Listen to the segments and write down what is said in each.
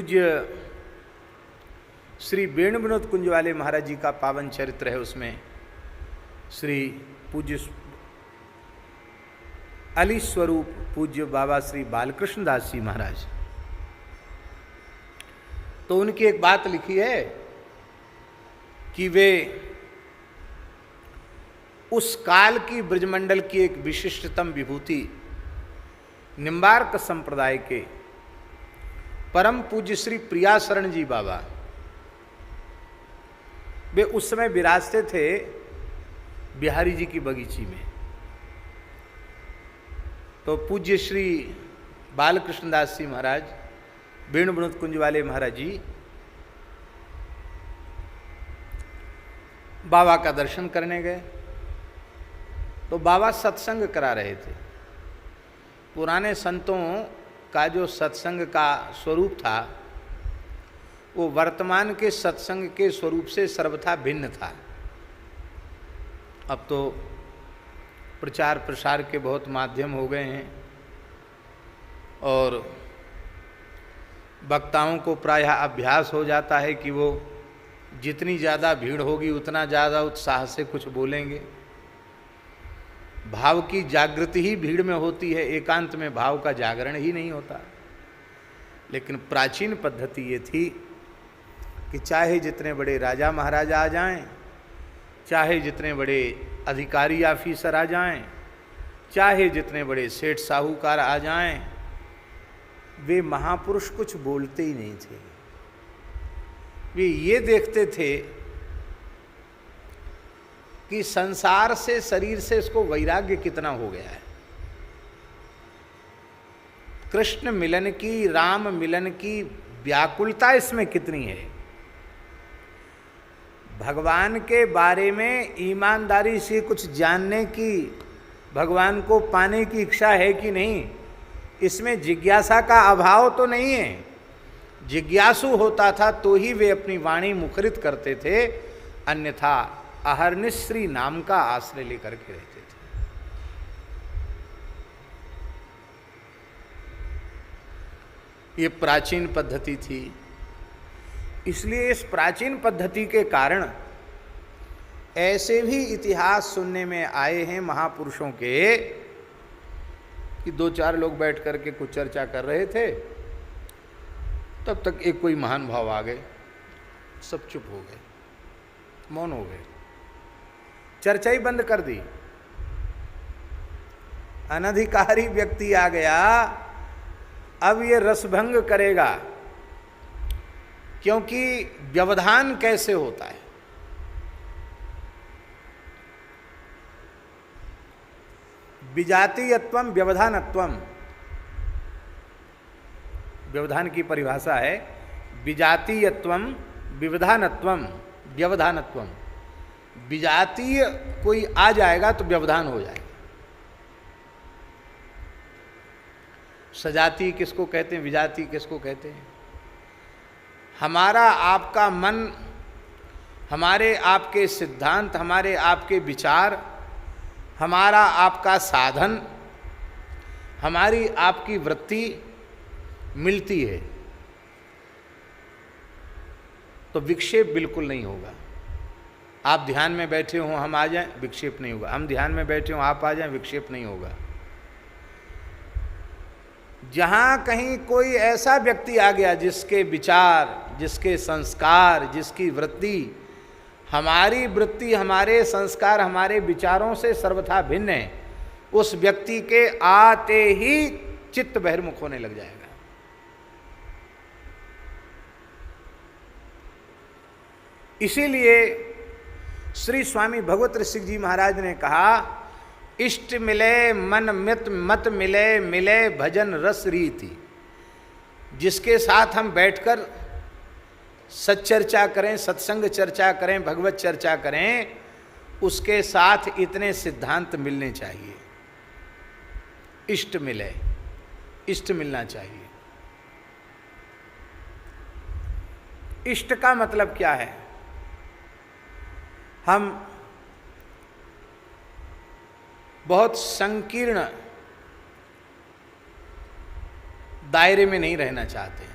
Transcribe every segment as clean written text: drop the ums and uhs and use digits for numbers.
पूज्य श्री वेणु विनोद कुंज वाले महाराज जी का पावन चरित्र है। उसमें श्री पूज्य अली स्वरूप पूज्य बाबा श्री बालकृष्ण दास जी महाराज, तो उनकी एक बात लिखी है कि वे उस काल की ब्रजमंडल की एक विशिष्टतम विभूति निम्बार्क संप्रदाय के परम पूज्य श्री प्रियाशरण जी बाबा, वे उस समय विराजते थे बिहारी जी की बगीची में। तो पूज्य श्री बालकृष्ण दास जी महाराज, वेणु विनोद कुंज वाले महाराज जी बाबा का दर्शन करने गए। तो बाबा सत्संग करा रहे थे। पुराने संतों का जो सत्संग का स्वरूप था वो वर्तमान के सत्संग के स्वरूप से सर्वथा भिन्न था। अब तो प्रचार प्रसार के बहुत माध्यम हो गए हैं और वक्ताओं को प्रायः अभ्यास हो जाता है कि वो जितनी ज़्यादा भीड़ होगी उतना ज़्यादा उत्साह से कुछ बोलेंगे। भाव की जागृति ही भीड़ में होती है, एकांत में भाव का जागरण ही नहीं होता। लेकिन प्राचीन पद्धति ये थी कि चाहे जितने बड़े राजा महाराजा आ जाएं, चाहे जितने बड़े अधिकारी ऑफिसर आ जाएं, चाहे जितने बड़े सेठ साहूकार आ जाएं, वे महापुरुष कुछ बोलते ही नहीं थे। वे ये देखते थे कि संसार से, शरीर से इसको वैराग्य कितना हो गया है। कृष्ण मिलन की, राम मिलन की व्याकुलता इसमें कितनी है। भगवान के बारे में ईमानदारी से कुछ जानने की, भगवान को पाने की इच्छा है कि नहीं, इसमें जिज्ञासा का अभाव तो नहीं है। जिज्ञासु होता था तो ही वे अपनी वाणी मुखरित करते थे, अन्यथा अहर्निश्री नाम का आश्रय लेकर के रहते थे। ये प्राचीन पद्धति थी। इसलिए इस प्राचीन पद्धति के कारण ऐसे भी इतिहास सुनने में आए हैं महापुरुषों के कि दो चार लोग बैठ करके कुछ चर्चा कर रहे थे, तब तक एक कोई महान भाव आ गए, सब चुप हो गए, मौन हो गए, चर्चा ही बंद कर दी। अनधिकारी व्यक्ति आ गया, अब ये रसभंग करेगा, क्योंकि व्यवधान कैसे होता है। विजातीयत्वम व्यवधानत्वम, व्यवधान की परिभाषा है विजातीयत्वम विवधानत्वम व्यवधानत्वम। विजातीय कोई आ जाएगा तो व्यवधान हो जाएगा। सजातीय किसको कहते हैं, विजातीय किसको कहते हैं। हमारा आपका मन, हमारे आपके सिद्धांत, हमारे आपके विचार, हमारा आपका साधन, हमारी आपकी वृत्ति मिलती है तो विक्षेप बिल्कुल नहीं होगा। आप ध्यान में बैठे हो, हम आ जाएं, विक्षेप नहीं होगा। हम ध्यान में बैठे हो, आप आ जाएं, विक्षेप नहीं होगा। जहाँ कहीं कोई ऐसा व्यक्ति आ गया जिसके विचार, जिसके संस्कार, जिसकी वृत्ति, हमारी वृत्ति, हमारे संस्कार, हमारे विचारों से सर्वथा भिन्न है, उस व्यक्ति के आते ही चित्त बहिर्मुख होने लग जाएगा। इसीलिए श्री स्वामी भगवत ऋषि जी महाराज ने कहा, इष्ट मिले मन मित मत मिले, मिले भजन रस रीति। जिसके साथ हम बैठकर सच्चर्चा करें, सत्संग चर्चा करें, भगवत चर्चा करें, उसके साथ इतने सिद्धांत मिलने चाहिए। इष्ट मिले, इष्ट मिलना चाहिए। इष्ट का मतलब क्या है? हम बहुत संकीर्ण दायरे में नहीं रहना चाहते।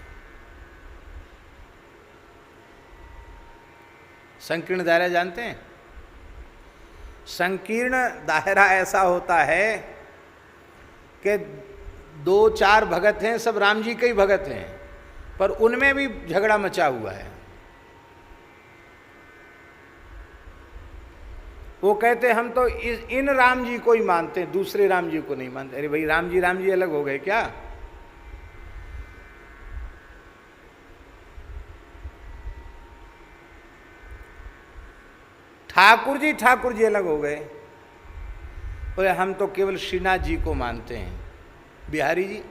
संकीर्ण दायरा जानते हैं? संकीर्ण दायरा ऐसा होता है कि 2-4 भगत हैं, सब राम जी के ही भगत हैं, पर उनमें भी झगड़ा मचा हुआ है। वो कहते हम तो इन राम जी को ही मानते हैं, दूसरे राम जी को नहीं मानते। अरे भाई, राम जी अलग हो गए क्या? ठाकुर जी अलग हो गए। बोले हम तो केवल श्रीनाथ जी को मानते हैं। बिहारी जी,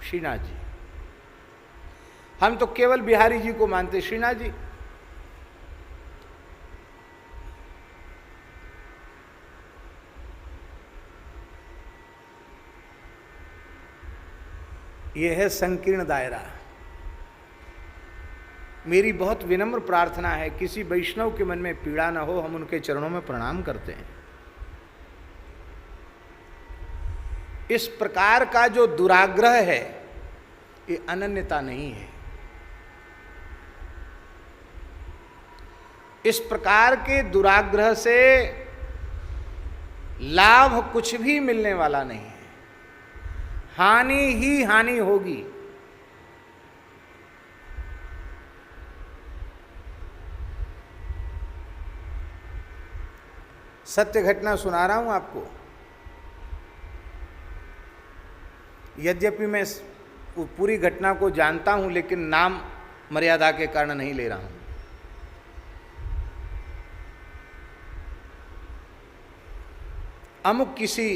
श्रीनाथ जी, हम तो केवल बिहारी जी को मानते, श्रीनाथ जी। यह है संकीर्ण दायरा। मेरी बहुत विनम्र प्रार्थना है, किसी वैष्णव के मन में पीड़ा न हो, हम उनके चरणों में प्रणाम करते हैं। इस प्रकार का जो दुराग्रह है ये अनन्यता नहीं है। इस प्रकार के दुराग्रह से लाभ कुछ भी मिलने वाला नहीं है, हानि ही हानि होगी। सत्य घटना सुना रहा हूं आपको। यद्यपि मैं पूरी घटना को जानता हूं, लेकिन नाम मर्यादा के कारण नहीं ले रहा हूं। अमुक किसी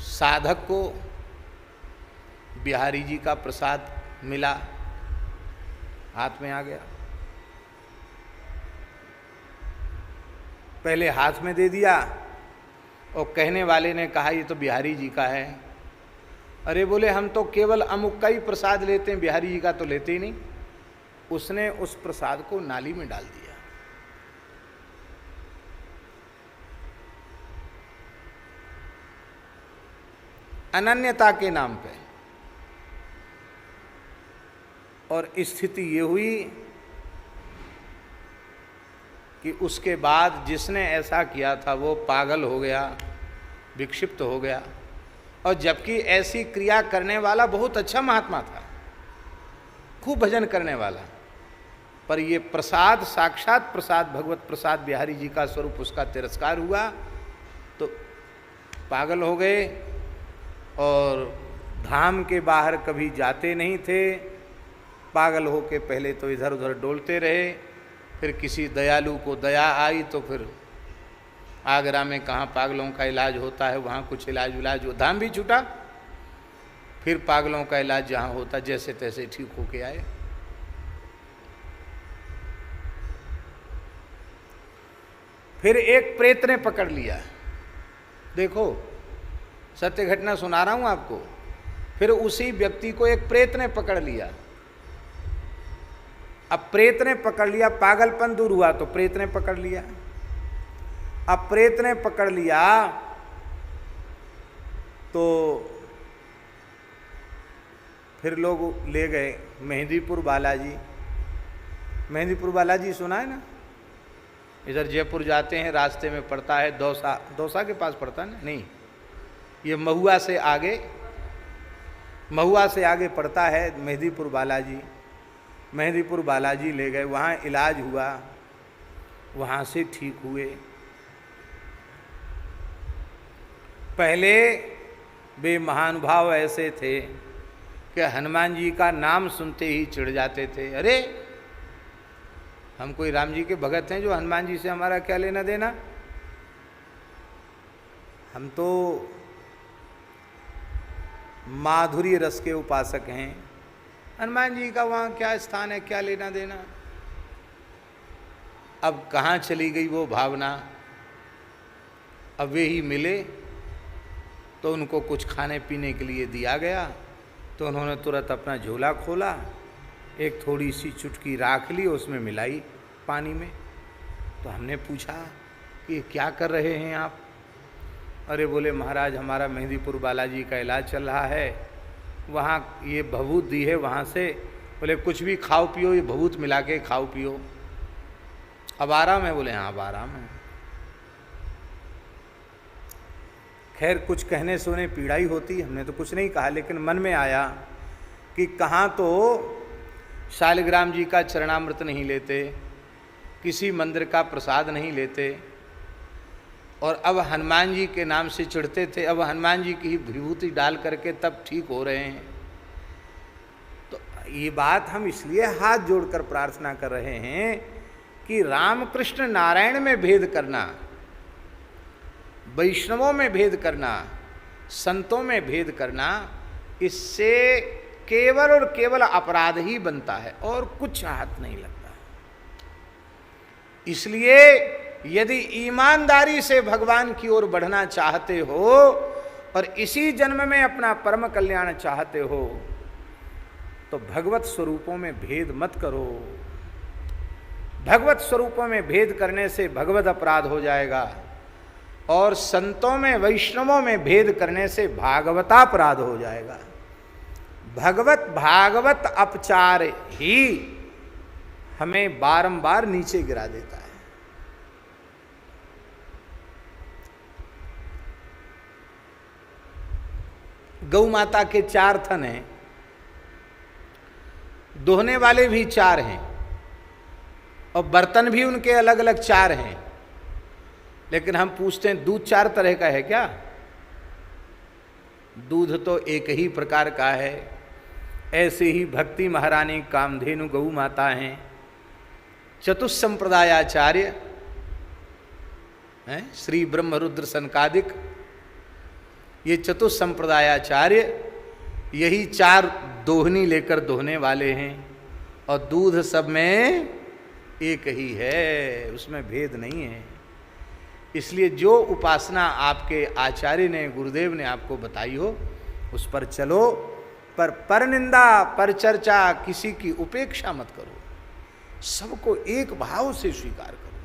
साधक को बिहारी जी का प्रसाद मिला, हाथ में आ गया। पहले हाथ में दे दिया और कहने वाले ने कहा ये तो बिहारी जी का है। अरे बोले हम तो केवल अमुक का ही प्रसाद लेते हैं, बिहारी जी का तो लेते ही नहीं। उसने उस प्रसाद को नाली में डाल दिया। अनन्यता के नाम पे। और स्थिति ये हुई कि उसके बाद जिसने ऐसा किया था वो पागल हो गया, विक्षिप्त हो गया। और जबकि ऐसी क्रिया करने वाला बहुत अच्छा महात्मा था, खूब भजन करने वाला, पर ये प्रसाद, साक्षात प्रसाद, भगवत प्रसाद बिहारी जी का स्वरूप, उसका तिरस्कार हुआ तो पागल हो गए। और धाम के बाहर कभी जाते नहीं थे। पागल हो के पहले तो इधर उधर डोलते रहे, फिर किसी दयालु को दया आई तो फिर आगरा में कहाँ पागलों का इलाज होता है वहाँ कुछ इलाज धाम भी छूटा। फिर पागलों का इलाज जहाँ होता जैसे तैसे ठीक होके आए। फिर एक प्रेत ने पकड़ लिया। देखो, सत्य घटना सुना रहा हूँ आपको। फिर उसी व्यक्ति को एक प्रेत ने पकड़ लिया। अब प्रेत ने पकड़ लिया, पागलपन दूर हुआ तो प्रेत ने पकड़ लिया। अब प्रेत ने पकड़ लिया तो फिर लोग ले गए मेहंदीपुर बालाजी। मेहंदीपुर बालाजी सुना है ना? इधर जयपुर जाते हैं, रास्ते में पड़ता है, दौसा के पास पड़ता है ना? नहीं, ये महुआ से आगे पड़ता है मेहंदीपुर बालाजी। मेहंदीपुर बालाजी ले गए, वहाँ इलाज हुआ, वहाँ से ठीक हुए। पहले वे महानुभाव ऐसे थे कि हनुमान जी का नाम सुनते ही चिढ़ जाते थे। अरे हम कोई राम जी के भगत हैं, जो हनुमान जी से हमारा क्या लेना देना? हम तो माधुर्य रस के उपासक हैं, हनुमान जी का वहाँ क्या स्थान है, क्या लेना देना? अब कहाँ चली गई वो भावना? अब वे ही मिले तो उनको कुछ खाने पीने के लिए दिया गया, तो उन्होंने तुरंत अपना झोला खोला, एक थोड़ी सी चुटकी राख ली, उसमें मिलाई पानी में। तो हमने पूछा कि क्या कर रहे हैं आप? अरे बोले महाराज हमारा मेहंदीपुर बालाजी का इलाज चल रहा है, वहाँ ये भभूत दी है, वहाँ से बोले कुछ भी खाओ पियो, ये भभूत मिला के खाओ पियो। अब आराम है? बोले हाँ अब आराम है। खैर कुछ कहने सुने पीड़ा ही होती, हमने तो कुछ नहीं कहा, लेकिन मन में आया कि कहाँ तो शालिग्राम जी का चरणामृत नहीं लेते, किसी मंदिर का प्रसाद नहीं लेते, और अब हनुमान जी के नाम से चिढ़ते थे, अब हनुमान जी की ही विभूति डाल करके तब ठीक हो रहे हैं। तो ये बात हम इसलिए हाथ जोड़कर प्रार्थना कर रहे हैं कि रामकृष्ण नारायण में भेद करना, वैष्णवों में भेद करना, संतों में भेद करना, इससे केवल और केवल अपराध ही बनता है और कुछ हाथ नहीं लगता। इसलिए यदि ईमानदारी से भगवान की ओर बढ़ना चाहते हो और इसी जन्म में अपना परम कल्याण चाहते हो तो भगवत स्वरूपों में भेद मत करो। भगवत स्वरूपों में भेद करने से भगवत अपराध हो जाएगा और संतों में वैष्णवों में भेद करने से भागवतापराध हो जाएगा। भगवत भागवत अपचार ही हमें बारंबार नीचे गिरा देता है। गौ माता के 4 थन हैं, दोहने वाले भी 4 हैं और बर्तन भी उनके अलग अलग 4 हैं, लेकिन हम पूछते हैं दूध 4 तरह का है क्या? दूध तो एक ही प्रकार का है। ऐसे ही भक्ति महारानी कामधेनु गौ माता हैं, चतुस्संप्रदायाचार्य हैं, श्री ब्रह्मरुद्र सनकादिक, ये चतुस्संप्रदायाचार्य यही 4 दोहनी लेकर दोहने वाले हैं और दूध सब में एक ही है, उसमें भेद नहीं है। इसलिए जो उपासना आपके आचार्य ने, गुरुदेव ने आपको बताई हो उस पर चलो, पर निंदा पर चर्चा किसी की उपेक्षा मत करो, सबको एक भाव से स्वीकार करो।